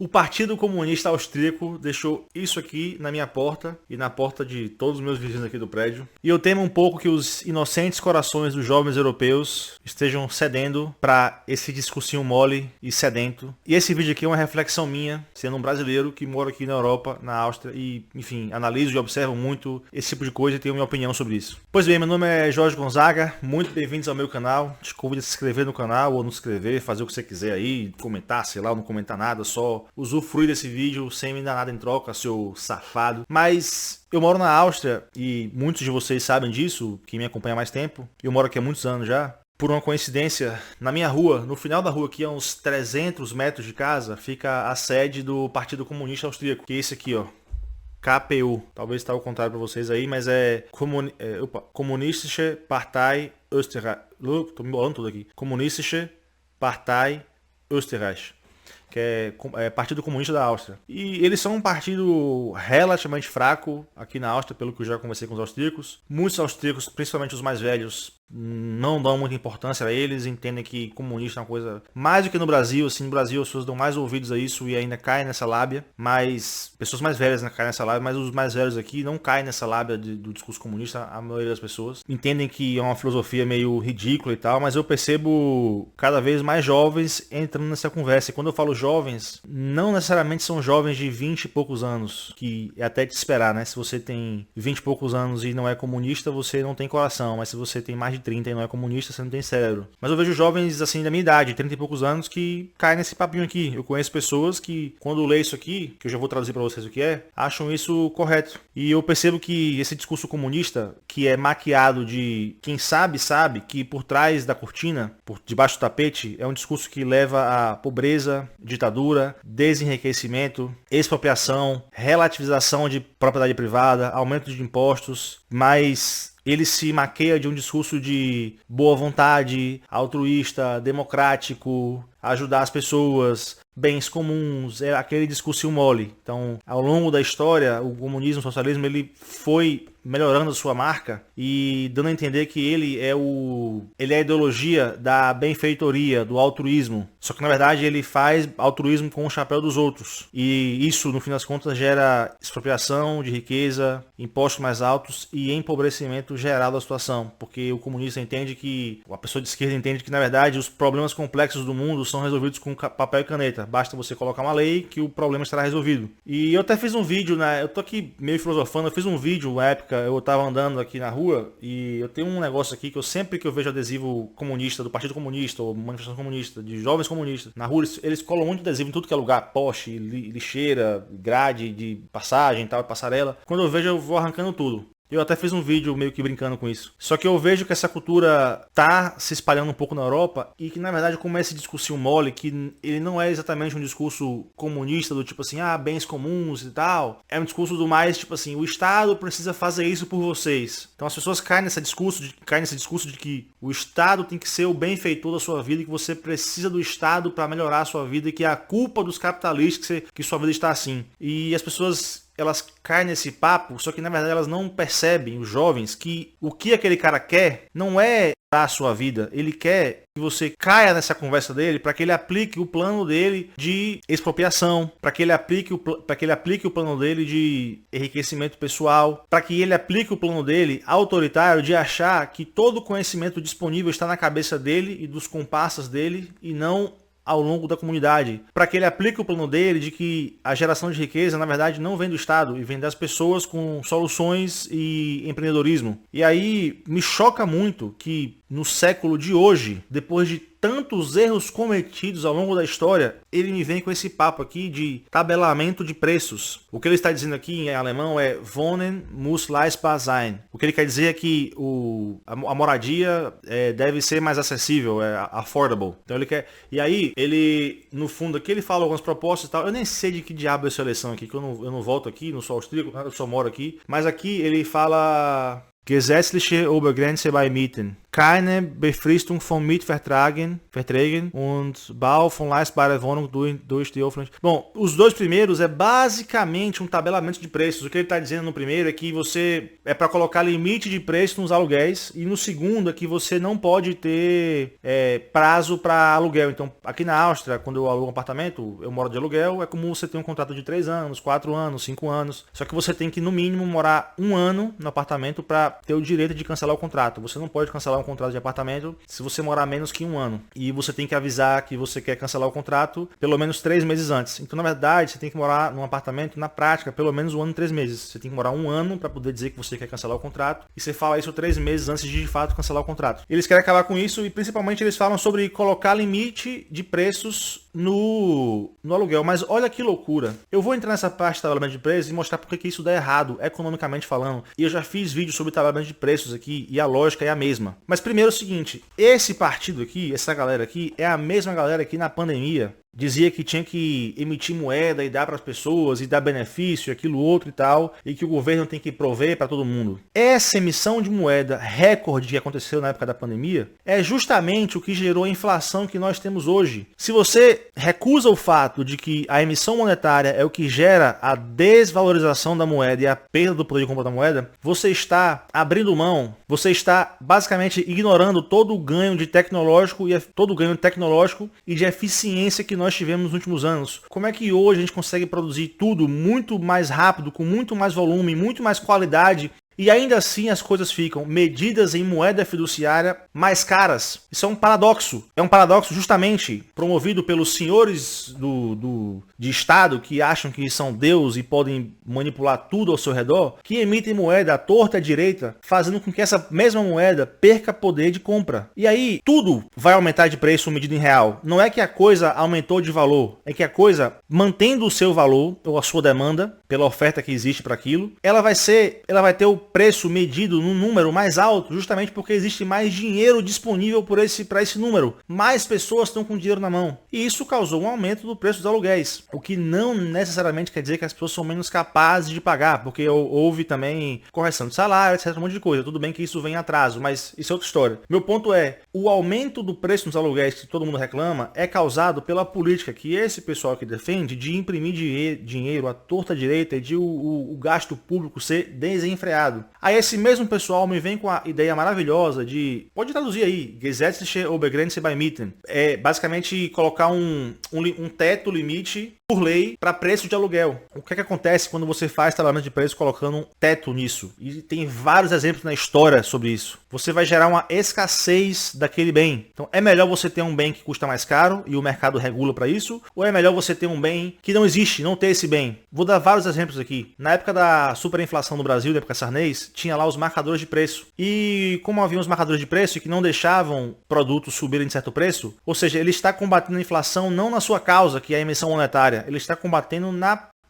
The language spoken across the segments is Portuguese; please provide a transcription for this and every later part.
O Partido Comunista Austríaco deixou isso aqui na minha porta e na porta de todos os meus vizinhos aqui do prédio. E eu temo um pouco que os inocentes corações dos jovens europeus estejam cedendo para esse discursinho mole e sedento. E esse vídeo aqui é uma reflexão minha, sendo um brasileiro que mora aqui na Europa, na Áustria, e, enfim, analiso e observo muito esse tipo de coisa e tenho minha opinião sobre isso. Pois bem, meu nome é Jorge Gonzaga, muito bem-vindos ao meu canal. Te convido a se inscrever no canal ou não se inscrever, fazer o que você quiser aí, comentar, sei lá, ou não comentar nada, só usufruir desse vídeo sem me dar nada em troca, seu safado. Mas eu moro na Áustria e muitos de vocês sabem disso, que me acompanham há mais tempo. Eu moro aqui há muitos anos já. Por uma coincidência, na minha rua, no final da rua aqui, a uns 300 metros de casa, fica a sede do Partido Comunista Austríaco, que é esse aqui, ó. KPU. Talvez está ao contrário para vocês aí, mas é Kommunistische Partei Österreich. Tô me embolando tudo aqui. Kommunistische Partei Österreich, que é Partido Comunista da Áustria. E eles são um partido relativamente fraco aqui na Áustria, pelo que eu já conversei com os austríacos. Muitos austríacos, principalmente os mais velhos, não dão muita importância a eles, entendem que comunista é uma coisa mais do que no Brasil. Assim, no Brasil as pessoas dão mais ouvidos a isso e ainda caem nessa lábia, mas pessoas mais velhas caem nessa lábia, mas os mais velhos aqui não caem nessa lábia do discurso comunista. A maioria das pessoas entendem que é uma filosofia meio ridícula e tal, mas eu percebo cada vez mais jovens entrando nessa conversa. E quando eu falo jovens, não necessariamente são jovens de 20 e poucos anos, que é até de esperar, né? Se você tem 20 e poucos anos e não é comunista, você não tem coração, mas se você tem mais de 30 e não é comunista, você não tem cérebro. Mas eu vejo jovens assim da minha idade, 30 e poucos anos, que caem nesse papinho aqui. Eu conheço pessoas que, quando lê isso aqui, que eu já vou traduzir para vocês o que é, acham isso correto. E eu percebo que esse discurso comunista, que é maquiado de quem sabe, sabe, que por trás da cortina, por debaixo do tapete, é um discurso que leva à pobreza, ditadura, desenriquecimento, expropriação, relativização de propriedade privada, aumento de impostos, mas ele se maqueia de um discurso de boa vontade, altruísta, democrático, ajudar as pessoas, bens comuns, é aquele discurso mole. Então, ao longo da história, o comunismo, o socialismo, ele foi melhorando a sua marca e dando a entender que ele é a ideologia da benfeitoria, do altruísmo. Só que na verdade ele faz altruísmo com o chapéu dos outros. E isso, no fim das contas, gera expropriação de riqueza, impostos mais altos e empobrecimento geral da situação. Porque o comunista entende que, a pessoa de esquerda entende que na verdade os problemas complexos do mundo são resolvidos com papel e caneta. Basta você colocar uma lei que o problema estará resolvido. E eu até fiz um vídeo, né? Eu tô aqui meio filosofando, eu fiz um vídeo na época. Eu tava andando aqui na rua e eu tenho um negócio aqui que eu sempre que eu vejo adesivo comunista, do Partido Comunista ou manifestação comunista, de jovens comunistas, na rua eles colam muito adesivo em tudo que é lugar, poste, lixeira, grade de passagem, tal, passarela. Quando eu vejo eu vou arrancando tudo. Eu até fiz um vídeo meio que brincando com isso. Só que eu vejo que essa cultura tá se espalhando um pouco na Europa e que na verdade como esse discursinho mole, que ele não é exatamente um discurso comunista do tipo assim, bens comuns e tal. É um discurso do mais tipo assim, o Estado precisa fazer isso por vocês. Então as pessoas caem nesse discurso de que o Estado tem que ser o benfeitor da sua vida e que você precisa do Estado para melhorar a sua vida e que é a culpa dos capitalistas que sua vida está assim. E as pessoas elas caem nesse papo, só que na verdade elas não percebem, os jovens, que o que aquele cara quer não é a sua vida. Ele quer que você caia nessa conversa dele para que ele aplique o plano dele de expropriação, para que ele aplique o plano dele de enriquecimento pessoal, para que ele aplique o plano dele autoritário de achar que todo o conhecimento disponível está na cabeça dele e dos comparsas dele e não ao longo da comunidade, para que ele aplique o plano dele de que a geração de riqueza na verdade não vem do Estado e vem das pessoas com soluções e empreendedorismo. E aí me choca muito que no século de hoje, depois de tantos erros cometidos ao longo da história, ele me vem com esse papo aqui de tabelamento de preços. O que ele está dizendo aqui em alemão é Wohnen muss leistbar sein. O que ele quer dizer é que a moradia deve ser mais acessível, é affordable. Então ele quer. E aí, ele, no fundo aqui, ele fala algumas propostas e tal. Eu nem sei de que diabo é essa eleição aqui, que eu não volto aqui, não sou austríaco, eu só moro aqui. Mas aqui ele fala Gesetzliche Obergrenze bei Mieten. Keine Befristung von Mietverträgen und Bau von leistbaren Wohnungen durch die Offenheit. Bom, os dois primeiros é basicamente um tabelamento de preços. O que ele está dizendo no primeiro é que você é para colocar limite de preço nos aluguéis, e no segundo é que você não pode ter prazo para aluguel. Então, aqui na Áustria, quando eu alugo um apartamento, eu moro de aluguel, é comum você ter um contrato de 3 anos, 4 anos, 5 anos. Só que você tem que, no mínimo, morar 1 ano no apartamento para ter o direito de cancelar o contrato. Você não pode cancelar um contrato de apartamento se você morar menos que 1 ano. E você tem que avisar que você quer cancelar o contrato pelo menos 3 meses antes. Então, na verdade, você tem que morar num apartamento, na prática, pelo menos 1 ano e 3 meses. Você tem que morar 1 ano para poder dizer que você quer cancelar o contrato. E você fala isso 3 meses antes de fato cancelar o contrato. Eles querem acabar com isso e principalmente eles falam sobre colocar limite de preços no aluguel. Mas olha que loucura. Eu vou entrar nessa parte de tabelamento de preços e mostrar porque que isso dá errado, economicamente falando. E eu já fiz vídeo sobre tabelamento de preços aqui e a lógica é a mesma. Mas primeiro é o seguinte, esse partido aqui, essa galera aqui, é a mesma galera que na pandemia dizia que tinha que emitir moeda e dar para as pessoas e dar benefício, aquilo outro e tal, e que o governo tem que prover para todo mundo. Essa emissão de moeda recorde que aconteceu na época da pandemia é justamente o que gerou a inflação que nós temos hoje. Se você recusa o fato de que a emissão monetária é o que gera a desvalorização da moeda e a perda do poder de compra da moeda, você está abrindo mão, você está basicamente ignorando todo o ganho tecnológico e de eficiência que nós tivemos nos últimos anos. Como é que hoje a gente consegue produzir tudo muito mais rápido, com muito mais volume, muito mais qualidade, e ainda assim as coisas ficam medidas em moeda fiduciária mais caras? Isso é um paradoxo. É um paradoxo justamente promovido pelos senhores de Estado que acham que são Deus e podem manipular tudo ao seu redor, que emitem moeda à torta e à direita, fazendo com que essa mesma moeda perca poder de compra. E aí tudo vai aumentar de preço medido em real. Não é que a coisa aumentou de valor, é que a coisa, mantendo o seu valor ou a sua demanda pela oferta que existe para aquilo, ela vai ter o preço medido num número mais alto, justamente porque existe mais dinheiro disponível para esse número. Mais pessoas estão com dinheiro na mão. E isso causou um aumento do preço dos aluguéis, o que não necessariamente quer dizer que as pessoas são menos capazes de pagar, porque houve também correção de salário, etc, um monte de coisa. Tudo bem que isso vem em atraso, mas isso é outra história. Meu ponto é, o aumento do preço nos aluguéis que todo mundo reclama é causado pela política que esse pessoal que defende de imprimir dinheiro à torta direita e de o gasto público ser desenfreado. Aí esse mesmo pessoal me vem com a ideia maravilhosa de, pode traduzir aí, Gesetzliche Obergrenze bei Mieten. É basicamente colocar um teto limite por lei para preço de aluguel. O que é que acontece quando você faz tabelamento de preço colocando um teto nisso? E tem vários exemplos na história sobre isso. Você vai gerar uma escassez daquele bem. Então é melhor você ter um bem que custa mais caro e o mercado regula para isso, ou é melhor você ter um bem que não existe, não ter esse bem? Vou dar vários exemplos aqui. Na época da superinflação no Brasil, na época Sarney, tinha lá os marcadores de preço. E como havia os marcadores de preço que não deixavam produtos subirem de certo preço, ou seja, ele está combatendo a inflação não na sua causa, que é a emissão monetária, ele está combatendo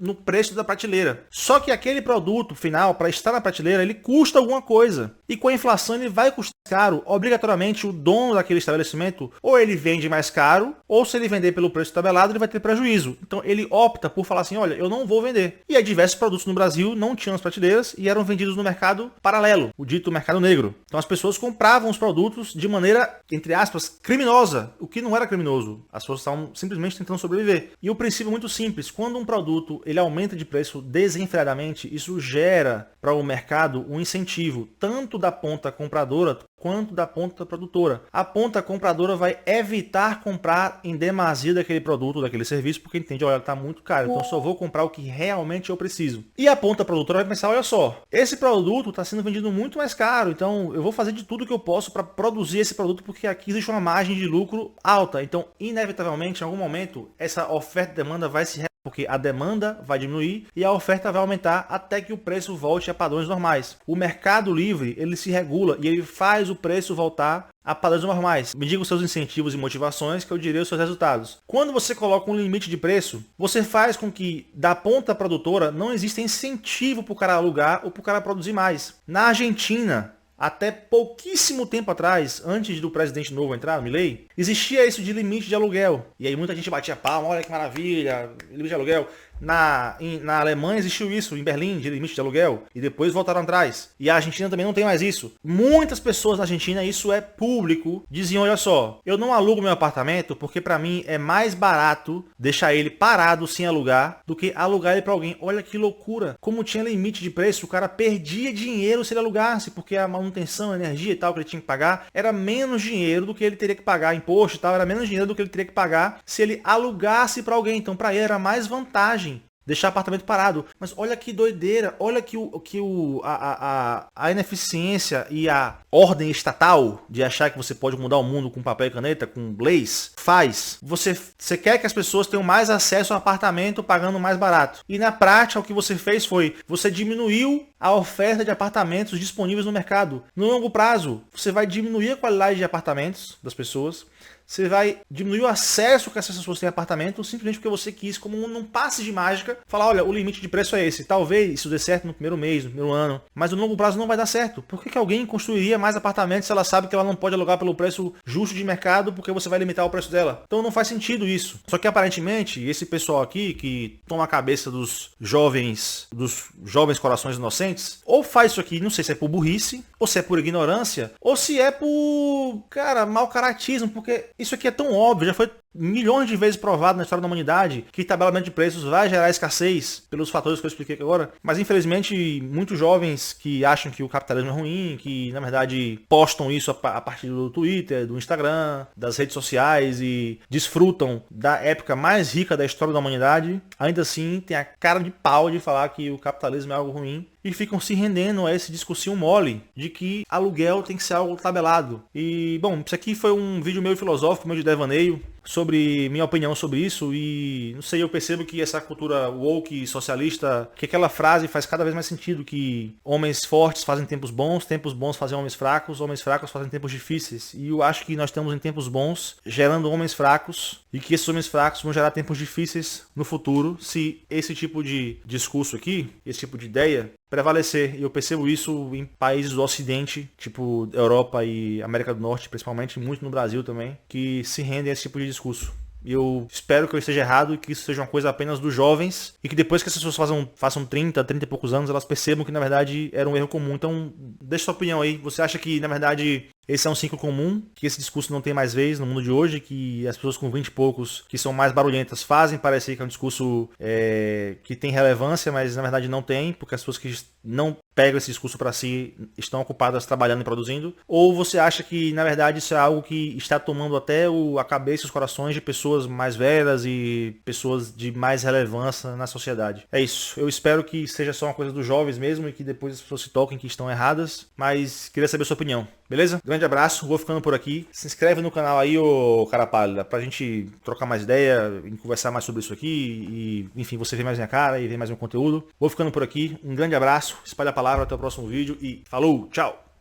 no preço da prateleira. Só que aquele produto final, para estar na prateleira, ele custa alguma coisa. E com a inflação ele vai custar caro. Obrigatoriamente o dono daquele estabelecimento, ou ele vende mais caro, ou se ele vender pelo preço tabelado, ele vai ter prejuízo. Então ele opta por falar assim, olha, eu não vou vender. E aí diversos produtos no Brasil não tinham as prateleiras e eram vendidos no mercado paralelo, o dito mercado negro. Então as pessoas compravam os produtos de maneira, entre aspas, criminosa, o que não era criminoso. As pessoas estavam simplesmente tentando sobreviver. E o princípio é muito simples. Quando um produto ele aumenta de preço desenfreadamente, isso gera para o mercado um incentivo, tanto da ponta compradora quanto da ponta produtora. A ponta compradora vai evitar comprar em demasia daquele produto, daquele serviço, porque entende, olha, está muito caro, então só vou comprar o que realmente eu preciso. E a ponta produtora vai pensar, olha só, esse produto está sendo vendido muito mais caro, então eu vou fazer de tudo que eu posso para produzir esse produto, porque aqui existe uma margem de lucro alta. Então, inevitavelmente, em algum momento, essa oferta e demanda vai se porque a demanda vai diminuir e a oferta vai aumentar até que o preço volte a padrões normais. O mercado livre, ele se regula e ele faz o preço voltar a padrões normais. Me diga os seus incentivos e motivações que eu direi os seus resultados. Quando você coloca um limite de preço, você faz com que da ponta produtora não exista incentivo para o cara alugar ou para o cara produzir mais. Na Argentina, até pouquíssimo tempo atrás, antes do presidente novo entrar, Milei, existia isso de limite de aluguel. E aí muita gente batia palma, olha que maravilha, limite de aluguel. Na Alemanha existiu isso, em Berlim, de limite de aluguel, e depois voltaram atrás. E a Argentina também não tem mais isso. Muitas pessoas na Argentina, isso é público, diziam, olha só, eu não alugo meu apartamento porque pra mim é mais barato deixar ele parado sem alugar do que alugar ele pra alguém. Olha que loucura. Como tinha limite de preço, o cara perdia dinheiro se ele alugasse, porque a manutenção, a energia e tal que ele tinha que pagar era menos dinheiro do que ele teria que pagar, imposto e tal, era menos dinheiro do que ele teria que pagar se ele alugasse pra alguém. Então pra ele era mais vantagem deixar apartamento parado. Mas olha que doideira, olha a ineficiência e a ordem estatal de achar que você pode mudar o mundo com papel e caneta, com leis, faz. Você quer que as pessoas tenham mais acesso ao apartamento pagando mais barato. E na prática o que você fez foi, você diminuiu a oferta de apartamentos disponíveis no mercado. No longo prazo, você vai diminuir a qualidade de apartamentos das pessoas. Você vai diminuir o acesso que essas pessoas têm a apartamento simplesmente porque você quis, como num passe de mágica, falar, olha, o limite de preço é esse. Talvez isso dê certo no primeiro mês, no primeiro ano, mas no longo prazo não vai dar certo. Por que alguém construiria mais apartamentos se ela sabe que ela não pode alugar pelo preço justo de mercado porque você vai limitar o preço dela? Então não faz sentido isso. Só que aparentemente, esse pessoal aqui que toma a cabeça dos jovens corações inocentes, ou faz isso aqui, não sei se é por burrice, ou se é por ignorância, ou se é por, cara, mau caratismo, porque isso aqui é tão óbvio, já foi milhões de vezes provado na história da humanidade que tabelamento de preços vai gerar escassez pelos fatores que eu expliquei aqui agora. Mas infelizmente muitos jovens que acham que o capitalismo é ruim, que na verdade postam isso a partir do Twitter, do Instagram, das redes sociais e desfrutam da época mais rica da história da humanidade, ainda assim tem a cara de pau de falar que o capitalismo é algo ruim e ficam se rendendo a esse discursinho mole de que aluguel tem que ser algo tabelado. E, bom, isso aqui foi um vídeo meio filosófico, meio de devaneio, sobre minha opinião sobre isso, e não sei, eu percebo que essa cultura woke socialista, que aquela frase faz cada vez mais sentido, que homens fortes fazem tempos bons fazem homens fracos fazem tempos difíceis, e eu acho que nós estamos em tempos bons, gerando homens fracos, e que esses homens fracos vão gerar tempos difíceis no futuro, se esse tipo de discurso aqui, esse tipo de ideia, prevalecer. E eu percebo isso em países do Ocidente, tipo Europa e América do Norte, principalmente, muito no Brasil também, que se rendem a esse tipo de discurso. E eu espero que eu esteja errado e que isso seja uma coisa apenas dos jovens e que depois que as pessoas façam 30 e poucos anos, elas percebam que na verdade era um erro comum. Então, deixa sua opinião aí. Você acha que na verdade esse é um ciclo comum, que esse discurso não tem mais vez no mundo de hoje, que as pessoas com 20 e poucos, que são mais barulhentas, fazem parecer que é um discurso que tem relevância, mas na verdade não tem, porque as pessoas que não pegam esse discurso para si estão ocupadas trabalhando e produzindo? Ou você acha que na verdade isso é algo que está tomando até a cabeça e os corações de pessoas mais velhas e pessoas de mais relevância na sociedade? É isso. Eu espero que seja só uma coisa dos jovens mesmo e que depois as pessoas se toquem que estão erradas, mas queria saber a sua opinião. Beleza? Grande abraço, vou ficando por aqui. Se inscreve no canal aí, ô cara pálida, pra gente trocar mais ideia e conversar mais sobre isso aqui. E, enfim, você vê mais minha cara e vê mais meu conteúdo. Vou ficando por aqui. Um grande abraço, espalha a palavra, até o próximo vídeo e falou, tchau!